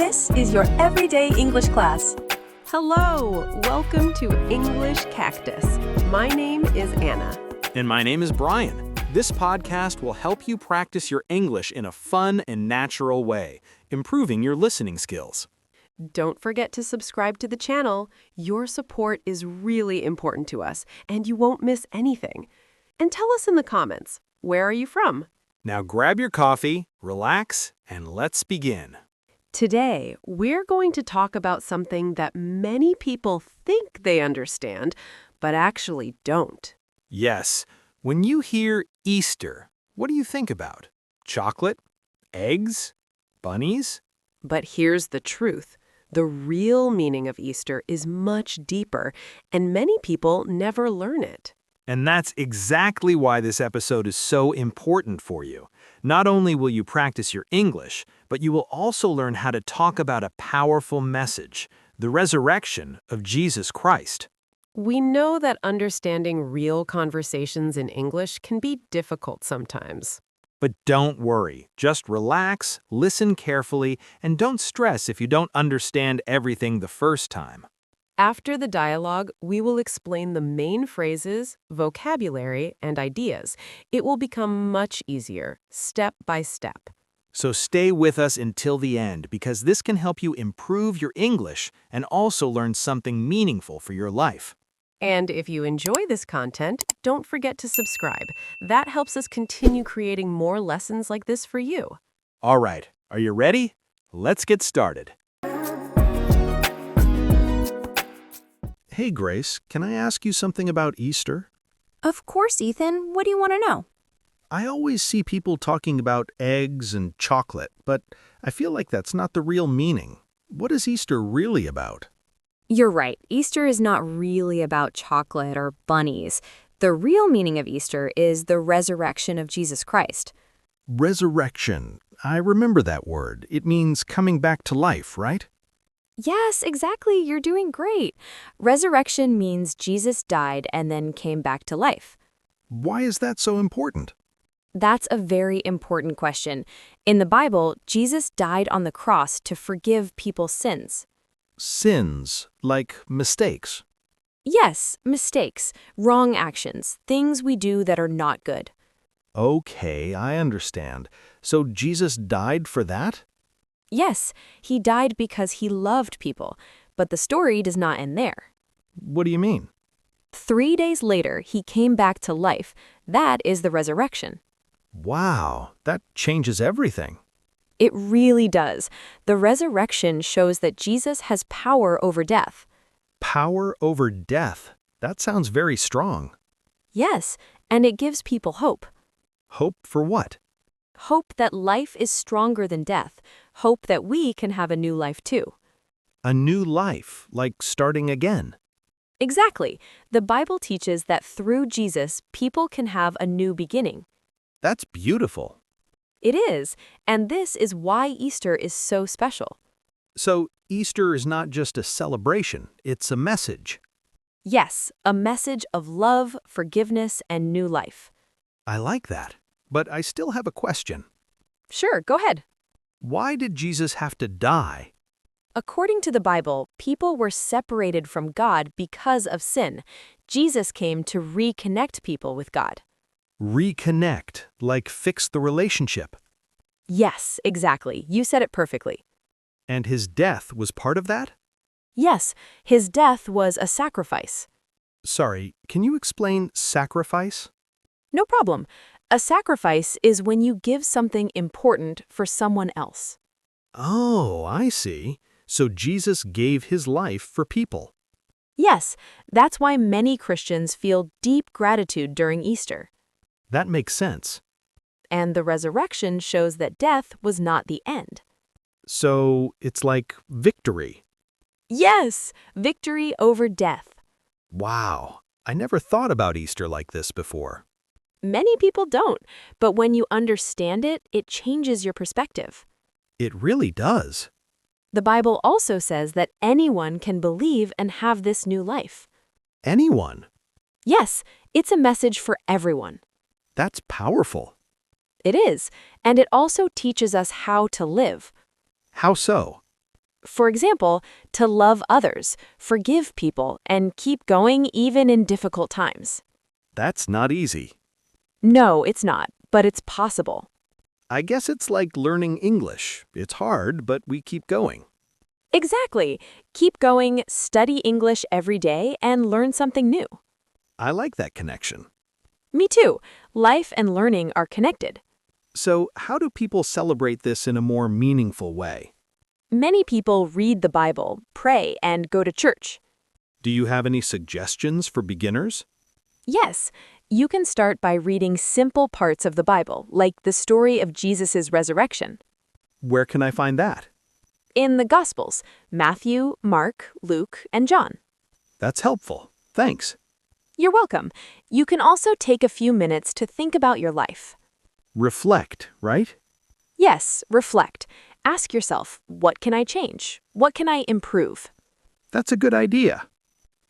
This is your everyday English class. Hello, welcome to English Cactus. My name is Anna. And my name is Brian. This podcast will help you practice your English in a fun and natural way, improving your listening skills. Don't forget to subscribe to the channel. Your support is really important to us, and you won't miss anything. And tell us in the comments, where are you from? Now grab your coffee, relax, and let's begin. Today, we're going to talk about something that many people think they understand, but actually don't. Yes, when you hear Easter, what do you think about? Chocolate? Eggs? Bunnies? But here's the truth. The real meaning of Easter is much deeper, and many people never learn it. And that's exactly why this episode is so important for you. Not only will you practice your English, but you will also learn how to talk about a powerful message, the resurrection of Jesus Christ. We know that understanding real conversations in English can be difficult sometimes. But don't worry, just relax, listen carefully, and don't stress if you don't understand everything the first time. After the dialogue, we will explain the main phrases, vocabulary, and ideas. It will become much easier, step by step. So stay with us until the end because this can help you improve your English and also learn something meaningful for your life. And if you enjoy this content, don't forget to subscribe. That helps us continue creating more lessons like this for you. All right, are you ready? Let's get started. Hey, Grace, can I ask you something about Easter? Of course, Ethan. What do you want to know? I always see people talking about eggs and chocolate, but I feel like that's not the real meaning. What is Easter really about? You're right. Easter is not really about chocolate or bunnies. The real meaning of Easter is the resurrection of Jesus Christ. Resurrection. I remember that word. It means coming back to life, right? Yes, exactly. You're doing great. Resurrection means Jesus died and then came back to life. Why is that so important? That's a very important question. In the Bible, Jesus died on the cross to forgive people's sins. Sins, like mistakes. Yes, mistakes, wrong actions, things we do that are not good. Okay, I understand. So Jesus died for that? Yes, he died because he loved people, but the story does not end there. What do you mean? 3 days later, he came back to life. That is the resurrection. Wow, that changes everything. It really does. The resurrection shows that Jesus has power over death. Power over death. That sounds very strong. Yes, and it gives people hope. Hope for what? Hope that life is stronger than death. Hope that we can have a new life too. A new life, like starting again. Exactly. The Bible teaches that through Jesus, people can have a new beginning. That's beautiful. It is, and this is why Easter is so special. So Easter is not just a celebration, it's a message. Yes, a message of love, forgiveness, and new life. I like that. But I still have a question. Sure, go ahead. Why did Jesus have to die? According to the Bible, people were separated from God because of sin. Jesus came to reconnect people with God. Reconnect, like fix the relationship. Yes, exactly. You said it perfectly. And his death was part of that? Yes, his death was a sacrifice. Sorry, can you explain sacrifice? No problem. A sacrifice is when you give something important for someone else. Oh, I see. So Jesus gave his life for people. Yes, that's why many Christians feel deep gratitude during Easter. That makes sense. And the resurrection shows that death was not the end. So it's like victory. Yes, victory over death. Wow, I never thought about Easter like this before. Many people don't, but when you understand it, it changes your perspective. It really does. The Bible also says that anyone can believe and have this new life. Anyone. Yes, it's a message for everyone. That's powerful. It is, and it also teaches us how to live. How so? For example, to love others, forgive people, and keep going even in difficult times. That's not easy. No, it's not, but it's possible. I guess it's like learning English. It's hard, but we keep going. Exactly. Keep going, study English every day, and learn something new. I like that connection. Me too. Life and learning are connected. So, how do people celebrate this in a more meaningful way? Many people read the Bible, pray, and go to church. Do you have any suggestions for beginners? Yes, you can start by reading simple parts of the Bible, like the story of Jesus' resurrection. Where can I find that? In the Gospels, Matthew, Mark, Luke, and John. That's helpful. Thanks. You're welcome. You can also take a few minutes to think about your life. Reflect, right? Yes, reflect. Ask yourself, what can I change? What can I improve? That's a good idea.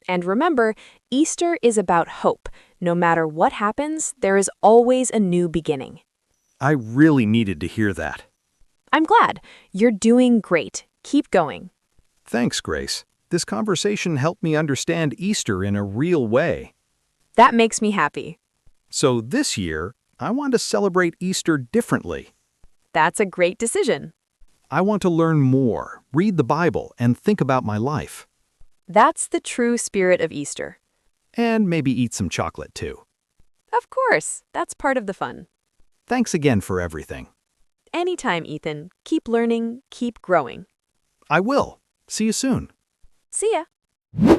And remember, Easter is about hope. No matter what happens, there is always a new beginning. I really needed to hear that. I'm glad. You're doing great. Keep going. Thanks, Grace. This conversation helped me understand Easter in a real way. That makes me happy. So this year, I want to celebrate Easter differently. That's a great decision. I want to learn more, read the Bible, and think about my life. That's the true spirit of Easter. And maybe eat some chocolate too. Of course, that's part of the fun. Thanks again for everything. Anytime, Ethan. Keep learning, keep growing. I will. See you soon. See ya.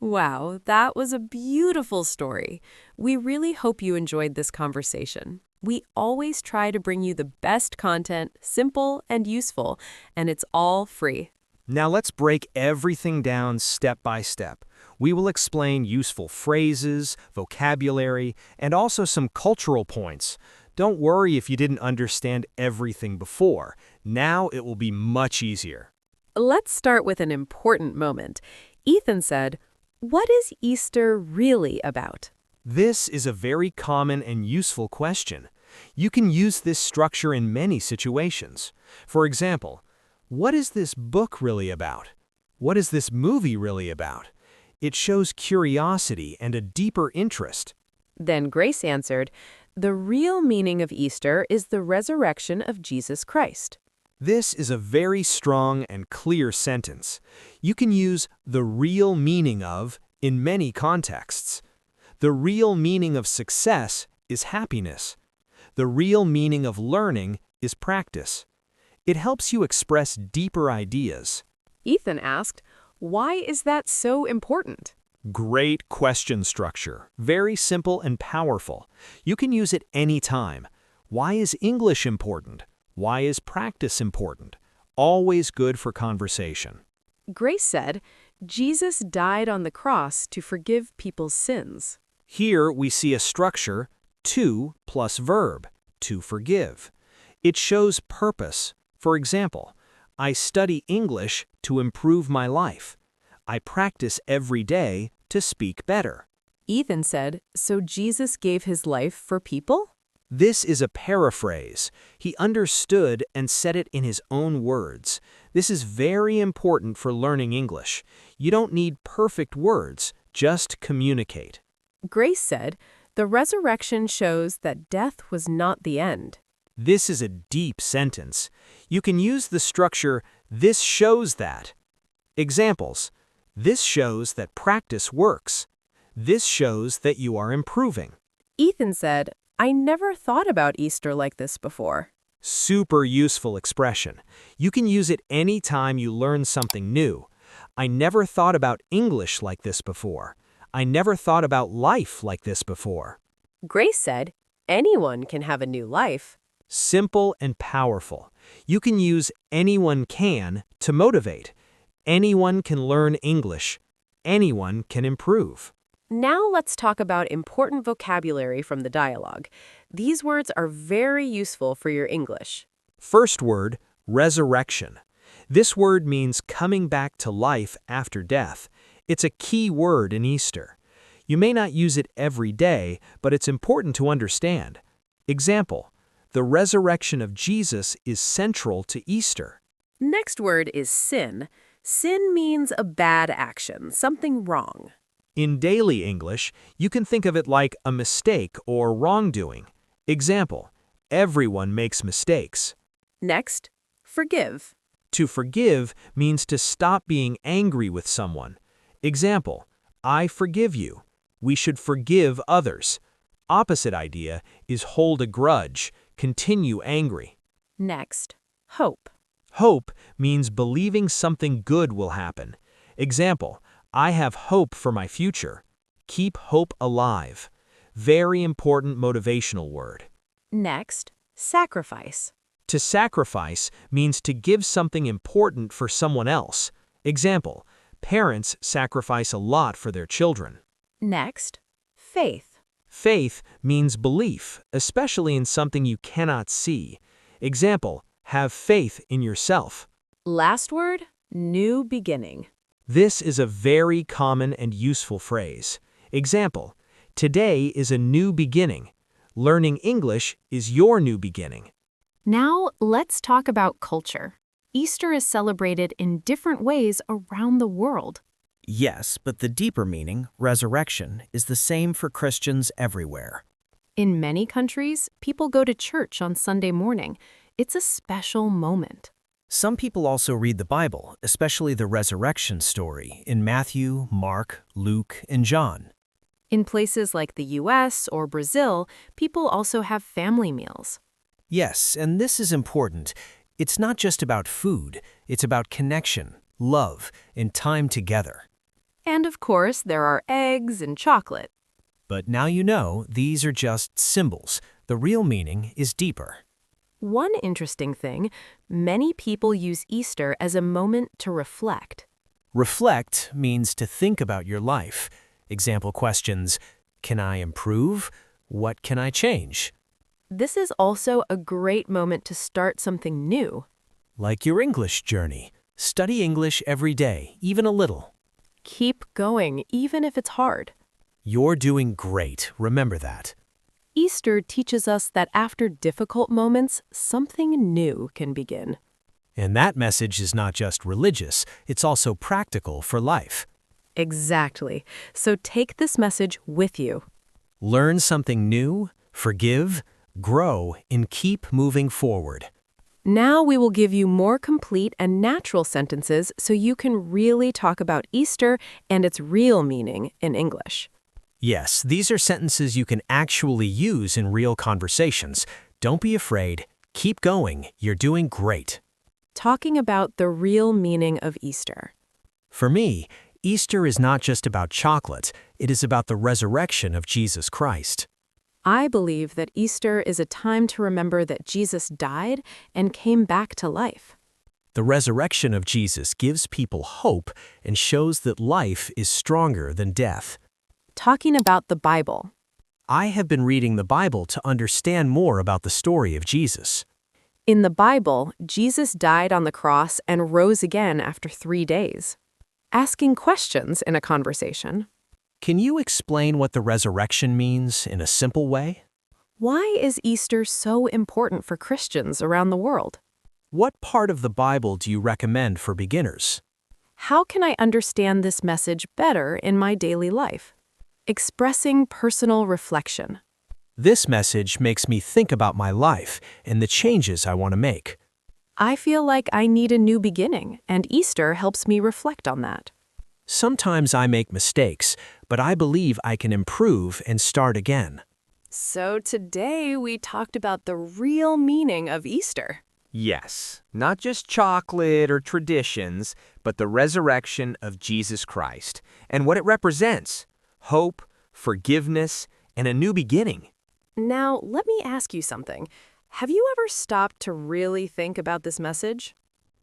Wow, that was a beautiful story. We really hope you enjoyed this conversation. We always try to bring you the best content, simple and useful, and it's all free. Now let's break everything down step by step. We will explain useful phrases, vocabulary, and also some cultural points. Don't worry if you didn't understand everything before. Now it will be much easier. Let's start with an important moment. Ethan said, "What is Easter really about?" This is a very common and useful question. You can use this structure in many situations. For example, what is this book really about? What is this movie really about? It shows curiosity and a deeper interest. Then Grace answered, "The real meaning of Easter is the resurrection of Jesus Christ." This is a very strong and clear sentence. You can use the real meaning of in many contexts. The real meaning of success is happiness. The real meaning of learning is practice. It helps you express deeper ideas. Ethan asked, "Why is that so important?" Great question structure. Very simple and powerful. You can use it anytime. Why is English important? Why is practice important? Always good for conversation. Grace said, "Jesus died on the cross to forgive people's sins." Here we see a structure, to plus verb, to forgive. It shows purpose. For example, I study English to improve my life. I practice every day to speak better. Ethan said, "So Jesus gave his life for people?" This is a paraphrase. He understood and said it in his own words. This is very important for learning English. You don't need perfect words, just communicate. Grace said, "The resurrection shows that death was not the end." This is a deep sentence. You can use the structure, this shows that. Examples, this shows that practice works. This shows that you are improving. Ethan said, "I never thought about Easter like this before." Super useful expression. You can use it anytime you learn something new. I never thought about English like this before. I never thought about life like this before. Grace said, "Anyone can have a new life." Simple and powerful. You can use anyone can to motivate. Anyone can learn English. Anyone can improve. Now let's talk about important vocabulary from the dialogue. These words are very useful for your English. First word, resurrection. This word means coming back to life after death. It's a key word in Easter. You may not use it every day, but it's important to understand. Example, the resurrection of Jesus is central to Easter. Next word is sin. Sin means a bad action, something wrong. In daily English, you can think of it like a mistake or wrongdoing. Example, everyone makes mistakes. Next, forgive. To forgive means to stop being angry with someone. Example, I forgive you. We should forgive others. Opposite idea is hold a grudge, continue angry. Next, hope. Hope means believing something good will happen. Example, I have hope for my future. Keep hope alive. Very important motivational word. Next, sacrifice. To sacrifice means to give something important for someone else. Example, parents sacrifice a lot for their children. Next, faith. Faith means belief, especially in something you cannot see. Example, have faith in yourself. Last word, new beginning. This is a very common and useful phrase. Example, today is a new beginning. Learning English is your new beginning. Now, let's talk about culture. Easter is celebrated in different ways around the world. Yes, but the deeper meaning, resurrection, is the same for Christians everywhere. In many countries, people go to church on Sunday morning. It's a special moment. Some people also read the Bible, especially the resurrection story in Matthew, Mark, Luke, and John. In places like the US or Brazil, people also have family meals. Yes, and this is important. It's not just about food, it's about connection, love, and time together. And of course, there are eggs and chocolate. But now you know these are just symbols. The real meaning is deeper. One interesting thing, many people use Easter as a moment to reflect. Reflect means to think about your life. Example questions, can I improve? What can I change? This is also a great moment to start something new. Like your English journey. Study English every day, even a little. Keep going, even if it's hard. You're doing great, remember that. Easter teaches us that after difficult moments, something new can begin. And that message is not just religious, it's also practical for life. Exactly. So take this message with you. Learn something new, forgive, grow, and keep moving forward. Now we will give you more complete and natural sentences so you can really talk about Easter and its real meaning in English. Yes, these are sentences you can actually use in real conversations. Don't be afraid. Keep going. You're doing great. Talking about the real meaning of Easter. For me, Easter is not just about chocolate. It is about the resurrection of Jesus Christ. I believe that Easter is a time to remember that Jesus died and came back to life. The resurrection of Jesus gives people hope and shows that life is stronger than death. Talking about the Bible. I have been reading the Bible to understand more about the story of Jesus. In the Bible, Jesus died on the cross and rose again after 3 days. Asking questions in a conversation. Can you explain what the resurrection means in a simple way? Why is Easter so important for Christians around the world? What part of the Bible do you recommend for beginners? How can I understand this message better in my daily life? Expressing personal reflection. This message makes me think about my life and the changes I want to make. I feel like I need a new beginning, and Easter helps me reflect on that. Sometimes I make mistakes, but I believe I can improve and start again. So today we talked about the real meaning of Easter. Yes, not just chocolate or traditions, but the resurrection of Jesus Christ and what it represents: hope, forgiveness, and a new beginning. Now, let me ask you something. Have you ever stopped to really think about this message?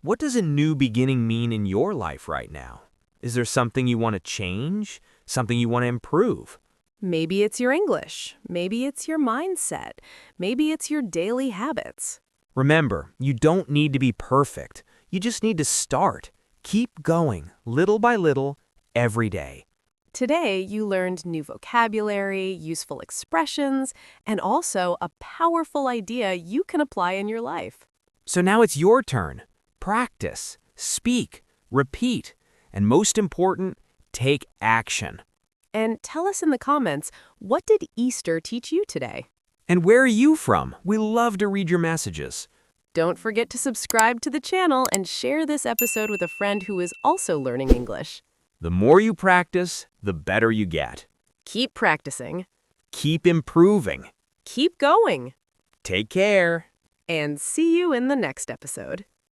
What does a new beginning mean in your life right now? Is there something you want to change? Something you want to improve? Maybe it's your English. Maybe it's your mindset. Maybe it's your daily habits. Remember, you don't need to be perfect. You just need to start. Keep going, little by little, every day. Today, you learned new vocabulary, useful expressions, and also a powerful idea you can apply in your life. So now it's your turn. practice, speak, repeat, and most important, take action. And tell us in the comments, what did Easter teach you today? And where are you from? We love to read your messages. Don't forget to subscribe to the channel and share this episode with a friend who is also learning English. The more you practice, the better you get. Keep practicing. Keep improving. Keep going. Take care. And see you in the next episode.